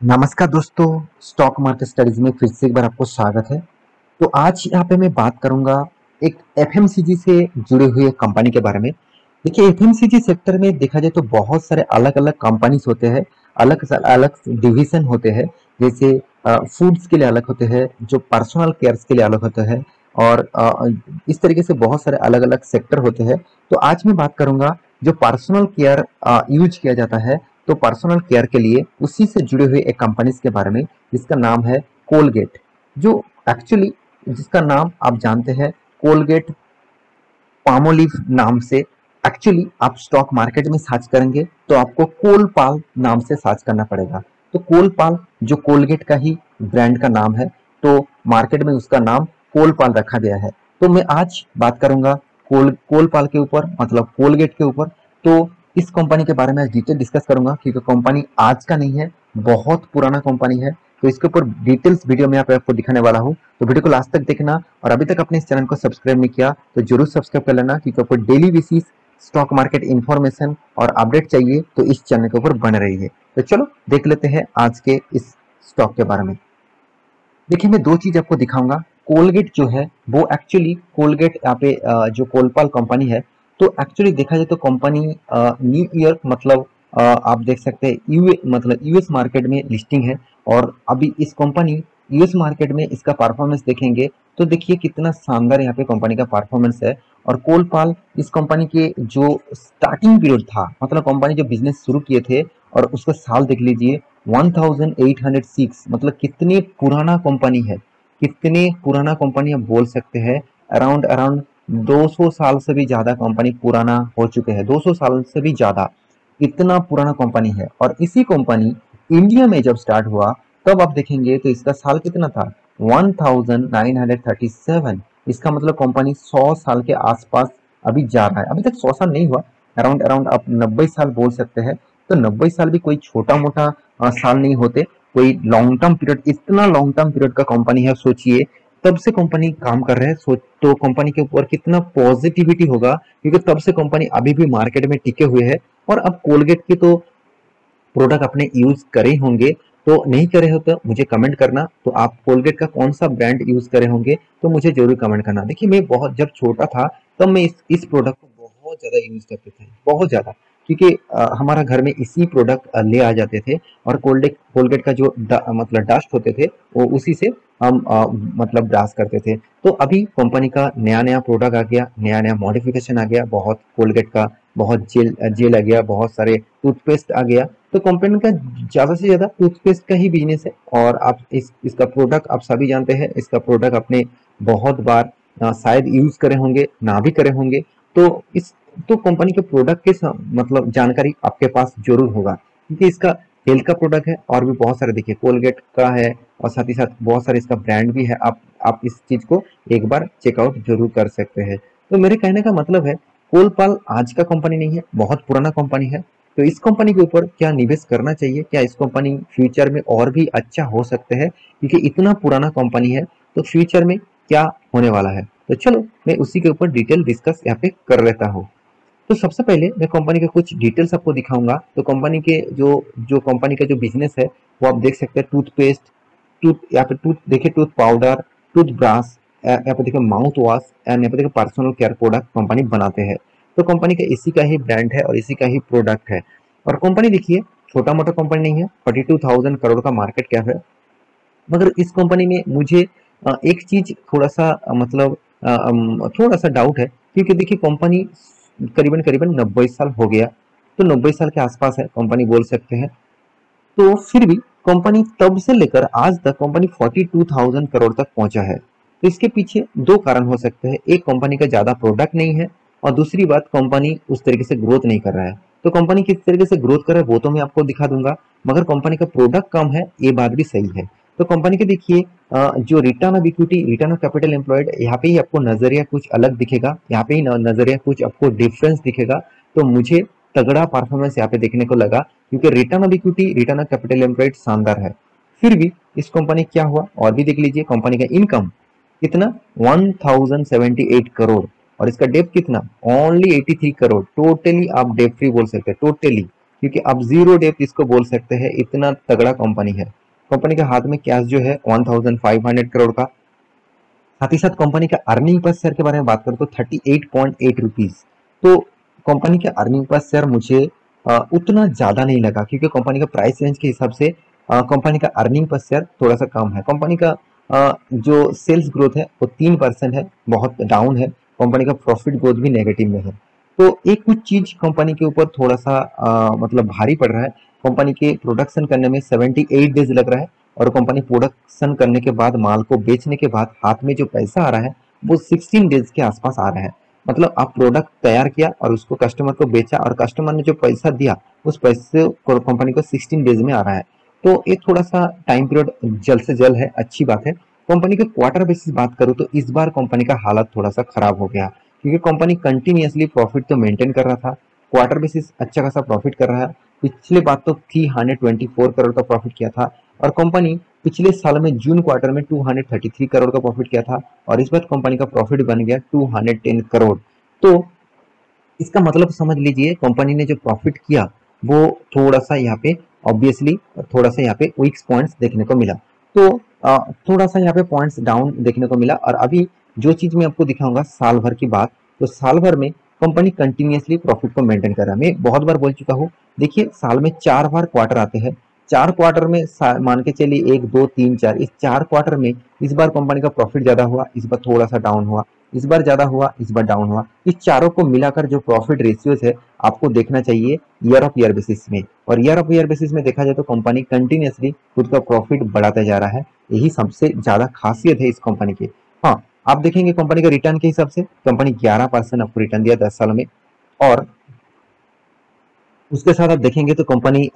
नमस्कार दोस्तों, stock market studies में फिर से एक बार आपको स्वागत है। तो आज यहाँ पे मैं बात करूंगा एक एफएमसीजी से जुड़े हुए कंपनी के बारे में। देखिए, एफएमसीजी सेक्टर में देखा जाए तो बहुत सारे अलग अलग कंपनीज होते हैं, अलग अलग डिवीजन होते हैं। जैसे फूड्स के लिए अलग होते हैं, जो पर्सनल केयर्स के लिए अलग होते हैं, और इस तरीके से बहुत सारे अलग अलग सेक्टर होते हैं। तो आज मैं बात करूंगा जो पर्सनल केयर यूज किया जाता है, तो पर्सनल केयर के लिए उसी से जुड़े हुए एक कंपनीज के बारे में, जिसका नाम है कोलगेट। जो एक्चुअली जिसका नाम आप जानते हैं, कोलगेट पामोलिव नाम से। एक्चुअली आप स्टॉक मार्केट में सर्च करेंगे तो आपको कोलपाल नाम से सर्च करना पड़ेगा। तो कोलपाल जो कोलगेट का ही ब्रांड का नाम है, तो मार्केट में उसका नाम कोलपाल रखा गया है। तो मैं आज बात करूंगा कोलपाल के ऊपर, मतलब कोलगेट के ऊपर। तो इस कंपनी के बारे में आज डिटेल डिस्कस करूंगा, क्योंकि कंपनी आज का नहीं है, बहुत पुराना कंपनी है। तो इसके ऊपर डिटेल्स वीडियो में आपको दिखाने वाला हूँ। तो वीडियो को लास्ट तक देखना, और अभी तक अपने इस चैनल को सब्सक्राइब नहीं किया तो जरूर सब्सक्राइब कर लेना, क्योंकि आपको daily basis stock market information और अपडेट चाहिए तो इस चैनल के ऊपर बने रहिए। तो चलो देख लेते हैं आज के इस स्टॉक के बारे में। देखिए, मैं दो चीज आपको दिखाऊंगा। कोलगेट जो है वो एक्चुअली कोलगेट यहाँ पे जो कोलपाल कंपनी है, तो एक्चुअली देखा जाए तो कंपनी न्यूयॉर्क, मतलब आप देख सकते हैं मतलब यूएस मार्केट में लिस्टिंग है। और अभी इस कंपनी यूएस मार्केट में इसका परफॉर्मेंस देखेंगे तो देखिए कितना शानदार यहाँ पे कंपनी का परफॉर्मेंस है। और कोलपाल इस कंपनी के जो स्टार्टिंग पीरियड था, मतलब कंपनी जो बिजनेस शुरू किए थे, और उसका साल देख लीजिए 1806, मतलब कितनी पुराना कंपनी है। कितने पुराना कंपनी आप बोल सकते हैं, अराउंड अराउंड 200 साल से भी ज्यादा कंपनी पुराना हो चुके हैं, 200 साल से भी ज्यादा। इतना पुराना कंपनी है। और इसी कंपनी इंडिया में जब स्टार्ट हुआ, तब आप देखेंगे तो इसका साल कितना था, 1937। इसका मतलब कंपनी 100 साल के आसपास अभी जा रहा है। अभी तक 100 साल नहीं हुआ, अराउंड अराउंड आप 90 साल बोल सकते हैं। तो 90 साल भी कोई छोटा मोटा साल नहीं होते, कोई लॉन्ग टर्म पीरियड, इतना लॉन्ग टर्म पीरियड का कंपनी है। सोचिए, तब से कंपनी काम कर रहे हैं, तो कंपनी के ऊपर कितना पॉजिटिविटी होगा, क्योंकि तब से कंपनी अभी भी मार्केट में टिके हुए है। और अब कोलगेट के तो प्रोडक्ट अपने यूज करे होंगे, तो नहीं करे हो तो मुझे कमेंट करना। तो आप कोलगेट का कौन सा ब्रांड यूज करे होंगे तो मुझे जरूर कमेंट करना। देखिए, मैं बहुत जब छोटा था तब मैं इस प्रोडक्ट को बहुत ज्यादा यूज करते थे, बहुत ज्यादा। क्योंकि हमारा घर में इसी प्रोडक्ट ले आ जाते थे। और कोलगेट कोलगेट का जो मतलब डस्ट होते थे, वो उसी से हम मतलब ब्रश करते थे। तो अभी कंपनी का नया नया प्रोडक्ट आ गया, नया नया मॉडिफिकेशन आ गया, बहुत कोलगेट का बहुत जेल जेल आ गया, बहुत सारे टूथपेस्ट आ गया। तो कंपनी का ज्यादा से ज्यादा टूथपेस्ट का ही बिजनेस है। और आप इसका प्रोडक्ट आप सभी जानते हैं, इसका प्रोडक्ट आपने बहुत बार शायद यूज करे होंगे, ना भी करे होंगे। तो इस तो कंपनी के प्रोडक्ट के मतलब जानकारी आपके पास जरूर होगा, क्योंकि इसका हेल्थ का प्रोडक्ट है। और भी बहुत सारे, देखिए कोलगेट का है, और साथ ही साथ बहुत सारे इसका ब्रांड भी है। आप इस चीज को एक बार चेकआउट जरूर कर सकते हैं। तो मेरे कहने का मतलब है, कोलपाल आज का कंपनी नहीं है, बहुत पुराना कंपनी है। तो इस कंपनी के ऊपर क्या निवेश करना चाहिए, क्या इस कंपनी फ्यूचर में और भी अच्छा हो सकते हैं, क्योंकि इतना पुराना कंपनी है, तो फ्यूचर में क्या होने वाला है। तो चलो मैं उसी के ऊपर डिटेल डिस्कस यहाँ पे कर लेता हूँ। तो सबसे पहले मैं कंपनी के कुछ डिटेल्स आपको दिखाऊंगा। तो कंपनी के जो जो कंपनी का जो बिजनेस है, वो आप देख सकते हैं, टूथपेस्ट, यहाँ पे टूथ देखिए, टूथ पाउडर, टूथ ब्रश, यहाँ पे देखिए माउथ वॉश, एंड यहाँ पे देखिए पर्सनल केयर प्रोडक्ट कंपनी बनाते हैं। तो कंपनी का इसी का ही ब्रांड है और इसी का ही प्रोडक्ट है। और कंपनी देखिए, छोटा मोटा कंपनी नहीं है, 42,000 करोड़ का मार्केट कैप है। मगर इस कंपनी में मुझे एक चीज थोड़ा सा मतलब थोड़ा सा डाउट है, क्योंकि देखिए कंपनी करीबन करीबन 90 साल हो गया। तो 90 साल के आसपास है कंपनी बोल सकते हैं। तो फिर भी कंपनी तब से लेकर आज तक कंपनी 42,000 करोड़ तक पहुंचा है। तो इसके पीछे दो कारण हो सकते हैं, एक कंपनी का ज्यादा प्रोडक्ट नहीं है, और दूसरी बात कंपनी उस तरीके से ग्रोथ नहीं कर रहा है। तो कंपनी किस तरीके से ग्रोथ कर रहा है वो तो मैं आपको दिखा दूंगा, मगर कंपनी का प्रोडक्ट कम है, ये बात भी सही है। तो कंपनी के देखिए जो return of equity, return of capital employed, यहाँ पे ही आपको नजरिया कुछ अलग दिखेगा, यहाँ पे ही नजरिया कुछ आपको डिफरेंस दिखेगा। तो मुझे तगड़ा परफॉर्मेंस यहाँ पे देखने को लगा, क्योंकि return of equity, return of capital employed शानदार है। फिर भी इस कंपनी क्या हुआ और भी देख लीजिए। कंपनी का इनकम कितना, 1078 करोड़, और इसका डेप कितना, ओनली 83 करोड़। टोटली आप डेप फ्री बोल सकते हैं, टोटली। क्योंकि अब जीरो डेप्थ इसको बोल सकते हैं, इतना तगड़ा कंपनी है। कंपनी के हाथ में कैश जो है 1500 करोड़ का। साथ ही साथ कंपनी का अर्निंग पर शेयर के बारे में बात करूं तो 38.8 रुपीज। तो कंपनी के अर्निंग पर शेयर मुझे उतना ज्यादा नहीं लगा, क्योंकि कंपनी का प्राइस रेंज के हिसाब से कंपनी का अर्निंग पर शेयर थोड़ा सा कम है। कंपनी का जो सेल्स ग्रोथ है वो 3% है, बहुत डाउन है। कंपनी का प्रॉफिट ग्रोथ भी नेगेटिव में है। तो एक कुछ चीज कंपनी के ऊपर थोड़ा सा मतलब भारी पड़ रहा है। कंपनी के प्रोडक्शन करने में 78 डेज लग रहा है, और कंपनी प्रोडक्शन करने के बाद, माल को बेचने के बाद हाथ में जो पैसा आ रहा है वो 16 डेज के आसपास आ रहा है। मतलब आप प्रोडक्ट तैयार किया और उसको कस्टमर को बेचा, और कस्टमर ने जो पैसा दिया उस पैसे को कंपनी को 16 डेज में आ रहा है। तो ये थोड़ा सा टाइम पीरियड जल्द से जल्द है, अच्छी बात है। कंपनी के क्वार्टर बेसिस बात करूँ तो इस बार कंपनी का हालत थोड़ा सा खराब हो गया, क्योंकि कंपनी कंटिन्यूअसली प्रॉफिट तो मेंटेन कर रहा था, क्वार्टर बेसिस अच्छा खासा प्रॉफिट कर रहा है। पिछले बार तो 324 करोड़ का प्रॉफिट किया था, और कंपनी पिछले साल में जून क्वार्टर में 233 करोड़ का प्रॉफिट किया था, और इस बार कंपनी का प्रॉफिट बन गया 210 करोड़। तो इसका मतलब समझ लीजिए, कंपनी ने जो प्रॉफिट किया वो थोड़ा सा यहाँ पे ऑब्वियसली थोड़ा सा यहाँ पे वीक्स पॉइंट्स देखने को मिला। तो थोड़ा सा यहाँ पे पॉइंट्स डाउन देखने को मिला। और अभी जो चीज मैं आपको दिखाऊंगा साल भर की बात, तो साल भर में कंपनी कंटिन्यूअसली प्रॉफिट को मेंटेन कर रहा है। मैं बहुत बार बोल चुका हूँ, देखिए साल में 4 बार क्वार्टर आते हैं। 4 क्वार्टर में मान के चलिए 1 2 3 4, इस 4 क्वार्टर में इस बार कंपनी का प्रॉफिट ज्यादा हुआ, इस बार थोड़ा सा डाउन हुआ, इस बार ज्यादा हुआ, इस बार डाउन हुआ। इस चारों को मिलाकर जो प्रॉफिट रेशियोज है आपको देखना चाहिए ईयर ऑफ ईयर बेसिस में। और ईयर ऑफ ईयर बेसिस में देखा जाए तो कंपनी कंटिन्यूअसली खुद का प्रॉफिट बढ़ाता जा रहा है। यही सबसे ज्यादा खासियत है इस कंपनी की। हाँ, आप देखेंगे कंपनी का रिटर्न के हिसाब से कंपनी 11% आपको रिटर्न दिया 10 साल में। और उसके साथ आप देखेंगे तो कंपनी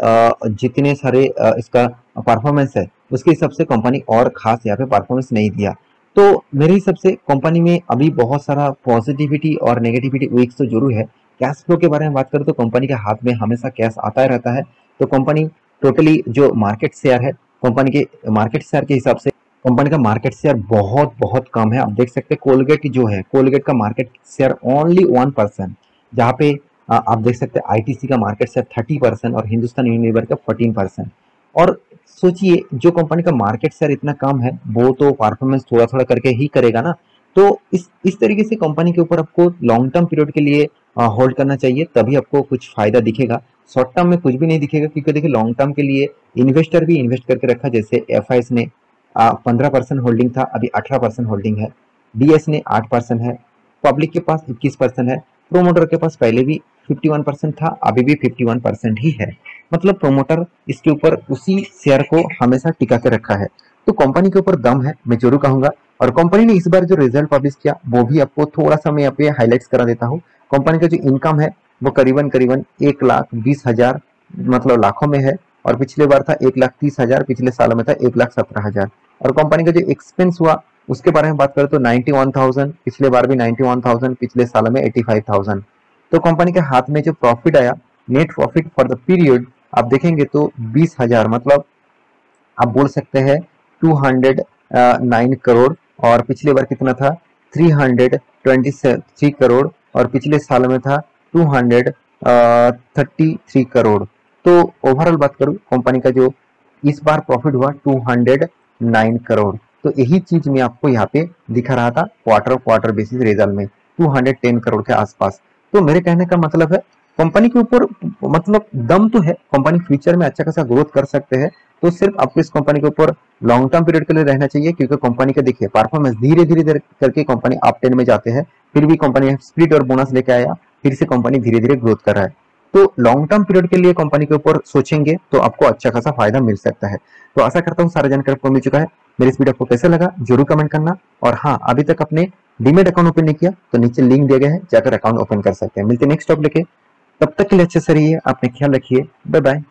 जितने सारे इसका परफॉर्मेंस है उसके हिसाब से कंपनी और खास यहाँ पे परफॉर्मेंस नहीं दिया। तो मेरे हिसाब से कंपनी में अभी बहुत सारा पॉजिटिविटी और नेगेटिविटी वीक्स तो जरूर है। कैश फ्लो के बारे में बात करें तो कंपनी के हाथ में हमेशा कैश आता ही रहता है। तो कंपनी टोटली जो मार्केट शेयर है, कंपनी के मार्केट शेयर के हिसाब से कंपनी का मार्केट शेयर बहुत बहुत कम है। आप देख सकते हैं कोलगेट जो है, कोलगेट का मार्केट शेयर ओनली 1%, जहाँ पे आप देख सकते हैं आईटीसी का मार्केट शेयर 30% और हिंदुस्तान यूनिलीवर का 14%। और सोचिए जो कंपनी का मार्केट शेयर इतना कम है वो तो परफॉर्मेंस थोड़ा थोड़ा करके ही करेगा ना। तो इस तरीके से कंपनी के ऊपर आपको लॉन्ग टर्म पीरियड के लिए होल्ड करना चाहिए, तभी आपको कुछ फायदा दिखेगा। शॉर्ट टर्म में कुछ भी नहीं दिखेगा, क्योंकि देखिए लॉन्ग टर्म के लिए इन्वेस्टर भी इन्वेस्ट करके रखा। जैसे एफ ने 15% होल्डिंग था, अभी 18% होल्डिंग है। डीएस ने 8% है, पब्लिक के पास 21% है, प्रोमोटर के पास पहले भी 51% था, अभी भी 51% ही है। मतलब प्रोमोटर इसके ऊपर उसी शेयर को हमेशा टिका के रखा है। तो कंपनी के ऊपर दम है, मैं जरूर कहूंगा। और कंपनी ने इस बार जो रिजल्ट पब्लिश किया वो भी आपको थोड़ा सा मैं यहाँ पे हाईलाइट्स करा देता हूँ। कंपनी का जो इनकम है वो करीबन करीबन 1,20,000 मतलब लाखों में है, और पिछले बार था 1,30,000, पिछले साल में था 1,17,000। और कंपनी का जो एक्सपेंस हुआ उसके बारे में बात करें तो 91,000, पिछले बार भी 91,000, पिछले साल में 85,000। तो कंपनी के हाथ में जो प्रॉफिट आया, net profit for the period आप देखेंगे तो 20,000, मतलब आप बोल सकते हैं 209 करोड़। और पिछले बार कितना था 323 करोड़, और पिछले साल में था 233 करोड़। तो ओवरऑल बात करूं कंपनी का जो इस बार प्रॉफिट हुआ 209 करोड़। तो यही चीज मैं आपको यहाँ पे दिखा रहा था क्वार्टर बेसिस रिजल्ट में 210 करोड़ के आसपास। तो मेरे कहने का मतलब है कंपनी के ऊपर मतलब दम तो है, कंपनी फ्यूचर में अच्छा खासा ग्रोथ कर सकते हैं। तो सिर्फ आपको इस कंपनी के ऊपर लॉन्ग टर्म पीरियड के लिए रहना चाहिए, क्योंकि कंपनी का देखिए परफॉर्मेंस धीरे धीरे करके कंपनी अप 10 में जाते हैं, फिर भी कंपनी स्प्लिट और बोनस लेके आया, फिर से कंपनी धीरे धीरे ग्रोथ कर रहा है। तो लॉन्ग टर्म पीरियड के लिए कंपनी के ऊपर सोचेंगे तो आपको अच्छा खासा फायदा मिल सकता है। तो आशा करता हूँ सारा जानकारी आपको मिल चुका है। मेरी इस वीडियो आपको कैसा लगा जरूर कमेंट करना। और हाँ, अभी तक अपने डीमेट अकाउंट ओपन नहीं किया तो नीचे लिंक दिया गया है, जाकर अकाउंट ओपन कर सकते हैं। मिलते नेक्स्ट टॉपिक लेके, तब तक के लिए अच्छे से रहिए, अपने ख्याल रखिए, बाय बाय।